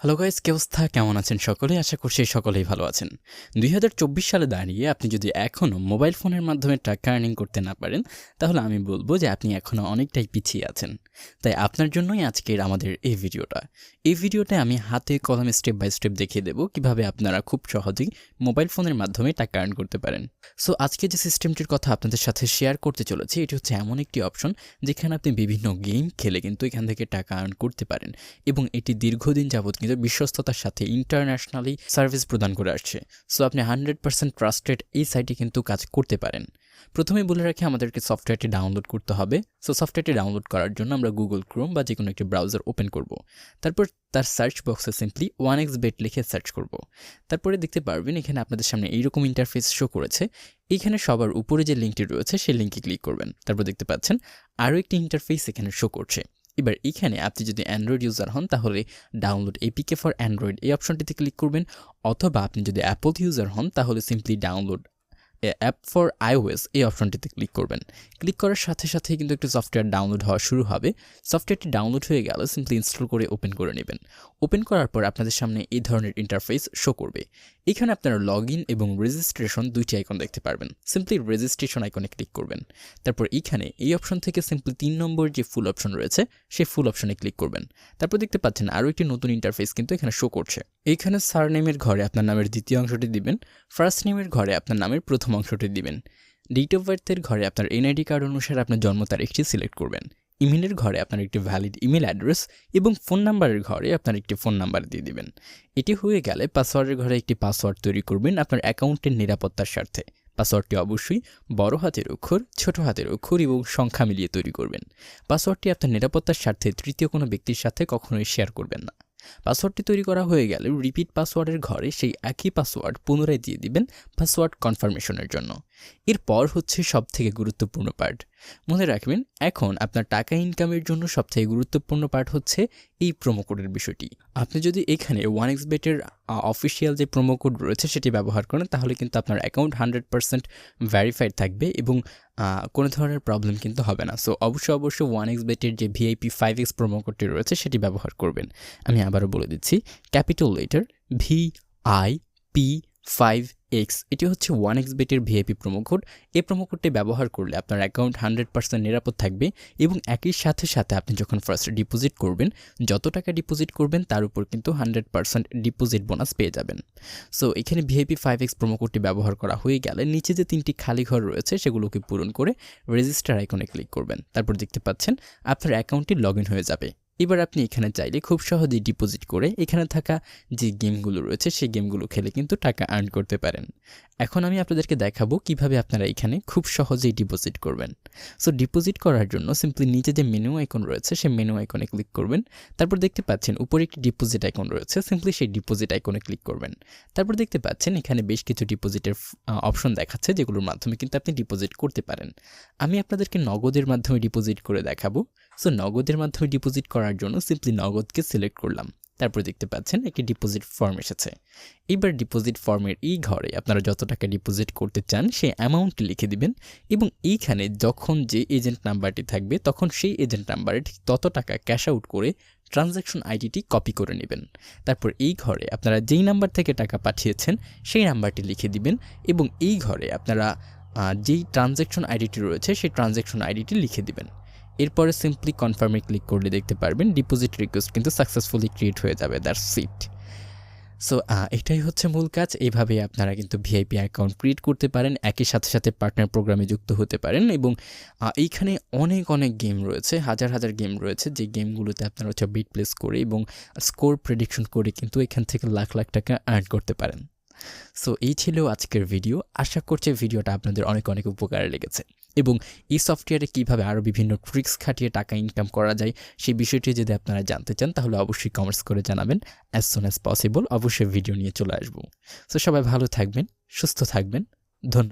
Hello guys, কি অবস্থা? কেমন আছেন সকলে? আশা করছি সকলেই ভালো আছেন। ২০২৪ সালে দাঁড়িয়ে আপনি যদি এখনও মোবাইল ফোনের মাধ্যমে টাকা আর্নিং করতে না পারেন, তাহলে আমি বলব যে আপনি এখনও অনেকটাই পিছিয়ে আছেন। তাই আপনার জন্যই আজকের আমাদের এই ভিডিওটা। এই ভিডিওতে আমি হাতে কলমে স্টেপ বাই স্টেপ দেখিয়ে দেব কিভাবে আপনারা খুব সহজেই মোবাইল ফোনের মাধ্যমে টাকা আর্ন করতে পারেন। সো আজকে যে সিস্টেমটির কথা আপনাদের সাথে শেয়ার করতে চলেছি, এটি হচ্ছে এমন একটি অপশন যেখানে আপনি বিভিন্ন গেম খেলে কিন্তু এখান থেকে টাকা আর্ন করতে পারেন এবং এটি দীর্ঘদিন যাবৎ কিন্তু বিশ্বস্ততার সাথে ইন্টারন্যাশনালি সার্ভিস প্রদান করে আসছে। সো আপনি 100% ট্রাস্টেড এই সাইটে কিন্তু কাজ করতে পারেন। প্রথমেই বলে রাখি, আমাদেরকে সফটওয়্যারটি ডাউনলোড করতে হবে। সো সফটওয়্যারটি ডাউনলোড করার জন্য আমরা গুগল ক্রোম বা যে কোনো একটি ব্রাউজার ওপেন করব। তারপর তার সার্চ বক্সে সিম্পলি 1xbet লিখে সার্চ করব। তারপরে দেখতে পারবেন এখানে আপনাদের সামনে এইরকম ইন্টারফেস শো করেছে। এখানে সবার উপরে যে লিঙ্কটি রয়েছে সেই লিঙ্কে ক্লিক করবেন। তারপর দেখতে পাচ্ছেন আরও একটি ইন্টারফেস এখানে শো করছে। এবার এখানে আপনি যদি অ্যান্ড্রয়েড ইউজার হন তাহলে ডাউনলোড এপিকে ফর অ্যান্ড্রয়েড এই অপশনটিতে ক্লিক করবেন, অথবা আপনি যদি অ্যাপল ইউজার হন তাহলে simply download app for iOS এই অপশনটিতে ক্লিক করবেন। ক্লিক করার সাথে সাথেই কিন্তু একটি সফটওয়্যার ডাউনলোড হওয়া শুরু হবে। সফটওয়্যারটি ডাউনলোড হয়ে গেলে সিম্পলি ইনস্টল করে ওপেন করে নেবেন। ওপেন করার পর আপনাদের সামনে এই ধরনের ইন্টারফেস শো করবে। এখানে আপনারা লগ ইন এবং রেজিস্ট্রেশন দুইটি আইকন দেখতে পারবেন। সিম্পলি রেজিস্ট্রেশন আইকনে ক্লিক করবেন। তারপর এখানে এই অপশন থেকে সিম্পলি 3 নম্বর যে ফুল অপশন রয়েছে সেই ফুল অপশনে ক্লিক করবেন। তারপর দেখতে পাচ্ছেন আরও একটি নতুন ইন্টারফেস কিন্তু এখানে শো করছে। এইখানে সারনেমের ঘরে আপনার নামের দ্বিতীয় অংশটি দিবেন, ফার্স্ট নেমের ঘরে আপনার নামের প্রথম অংশটি দিবেন, ডেট অফ বার্থের ঘরে আপনার এনআইডি কার্ড অনুসারে আপনার জন্ম তারিখটি সিলেক্ট করবেন, ইমেলের ঘরে আপনার একটি ভ্যালিড ইমেল অ্যাড্রেস এবং ফোন নাম্বারের ঘরে আপনার একটি ফোন নাম্বার দিয়ে দিবেন। এটি হয়ে গেলে পাসওয়ার্ডের ঘরে একটি পাসওয়ার্ড তৈরি করবেন আপনার অ্যাকাউন্টের নিরাপত্তার স্বার্থে। পাসওয়ার্ডটি অবশ্যই বড় হাতের অক্ষর, ছোট হাতের অক্ষর এবং সংখ্যা মিলিয়ে তৈরি করবেন। পাসওয়ার্ডটি আপনার নিরাপত্তার স্বার্থে তৃতীয় কোনো ব্যক্তির সাথে কখনোই শেয়ার করবেন না। পাসওয়ার্ডটি তৈরি করা হয়ে গেলে রিপিট পাসওয়ার্ডের ঘরে সেই একই পাসওয়ার্ড পুনরায় দিয়ে দিবেন পাসওয়ার্ড কনফার্মেশনের জন্য। এরপর হচ্ছে সবথেকে গুরুত্বপূর্ণ পার্ট। মনে রাখবেন, এখন আপনার টাকা ইনকামের জন্য সবথেকে গুরুত্বপূর্ণ পার্ট হচ্ছে এই প্রোমো কোডের বিষয়টি। আপনি যদি এখানে 1xbet-এর অফিসিয়াল যে প্রোমো কোড রয়েছে সেটি ব্যবহার করেন তাহলে কিন্তু আপনার অ্যাকাউন্ট 100% ভেরিফাইড থাকবে এবং কোনো ধরনের প্রবলেম কিন্তু হবে না। সো অবশ্যই 1xbet-এর যে VIP 5x প্রোমো কোডটি রয়েছে সেটি ব্যবহার করবেন। আমি আবারও বলে দিচ্ছি, ক্যাপিটাল লেটার VIP5X, এটি হচ্ছে 1xbet-এর ভিআইপি প্রোমো কোড। এই প্রোমো কোডটি ব্যবহার করলে আপনার অ্যাকাউন্ট 100% নিরাপদ থাকবে এবং একই সাথে সাথে আপনি যখন ফার্স্ট ডিপোজিট করবেন, যত টাকা ডিপোজিট করবেন তার উপর কিন্তু 100% ডিপোজিট বোনাস পেয়ে যাবেন। সো এখানে ভিআইপি 5X প্রোমো কোডটি ব্যবহার করা হয়ে গেলে নিচে যে 3টি খালি ঘর রয়েছে সেগুলোকে পূরণ করে রেজিস্টার আইকনে ক্লিক করবেন। তারপর দেখতে পাচ্ছেন আপনার অ্যাকাউন্টটি লগ ইন হয়ে যাবে। এবার আপনি এখানে চাইলে খুব সহজেই ডিপোজিট করে এখানে থাকা যে গেমগুলো রয়েছে সেই গেমগুলো খেলে কিন্তু টাকা আর্ন করতে পারেন। এখন আমি আপনাদেরকে দেখাবো কিভাবে আপনারা এখানে খুব সহজেই ডিপোজিট করবেন। সো ডিপোজিট করার জন্য সিম্পলি নিচে যে মেনু আইকন রয়েছে সেই মেনু আইকনে ক্লিক করবেন। তারপর দেখতে পাচ্ছেন উপরে একটি ডিপোজিট আইকন রয়েছে, সিম্পলি সেই ডিপোজিট আইকনে ক্লিক করবেন। তারপর দেখতে পাচ্ছেন এখানে বেশ কিছু ডিপোজিটের অপশন দেখাচ্ছে যেগুলোর মাধ্যমে কিন্তু আপনি ডিপোজিট করতে পারেন। আমি আপনাদেরকে নগদের মাধ্যমে ডিপোজিট করে দেখাবো। সো নগদের মাধ্যমে ডিপোজিট করার জন্য সিম্পলি নগদকে সিলেক্ট করলাম। তারপর দেখতে পাচ্ছেন একটি ডিপোজিট ফর্ম এসেছে। এবার ডিপোজিট ফর্মের এই ঘরে আপনারা যত টাকা ডিপোজিট করতে চান সেই অ্যামাউন্টটি লিখে দিবেন এবং এইখানে যখন যে এজেন্ট নাম্বারটি থাকবে তখন সেই এজেন্ট নাম্বারে ঠিক তত টাকা ক্যাশ আউট করে ট্রানজ্যাকশন আইডিটি কপি করে নেবেন। তারপর এই ঘরে আপনারা যেই নাম্বার থেকে টাকা পাঠিয়েছেন সেই নাম্বারটি লিখে দিবেন এবং এই ঘরে আপনারা যেই ট্রানজ্যাকশন আইডিটি রয়েছে সেই ট্রানজ্যাকশন আইডিটি লিখে দিবেন। এরপরে সিম্পলি কনফার্মে ক্লিক করলে দেখতে পারবেন ডিপোজিট রিকোয়েস্ট কিন্তু সাকসেসফুলি ক্রিয়েট হয়ে যাবে। That's it. সো এটাই হচ্ছে মূল কাজ। এইভাবে আপনারা কিন্তু ভিআইপি অ্যাকাউন্ট ক্রিয়েট করতে পারেন, একই সাথে সাথে পার্টনার প্রোগ্রামে যুক্ত হতে পারেন এবং এইখানে অনেক গেম রয়েছে, হাজার গেম রয়েছে যে গেমগুলোতে আপনারা হচ্ছে বিট প্লেস করে এবং স্কোর প্রেডিকশন করে কিন্তু এখান থেকে লাখ টাকা আর্ন করতে পারেন। সো এই ছিল আজকের ভিডিও। আশা করছি ভিডিওটা আপনাদের অনেক উপকারে লেগেছে এবং এই সফটওয়্যারে কীভাবে আরও বিভিন্ন ট্রিক্স খাটিয়ে টাকা ইনকাম করা যায় সেই বিষয়টি যদি আপনারা জানতে চান তাহলে অবশ্যই কমেন্টস করে জানাবেন। অ্যাজ সুন অ্যাজ পসিবল অবশ্যই ভিডিও নিয়ে চলে আসবো। সো সবাই ভালো থাকবেন, সুস্থ থাকবেন। ধন্যবাদ।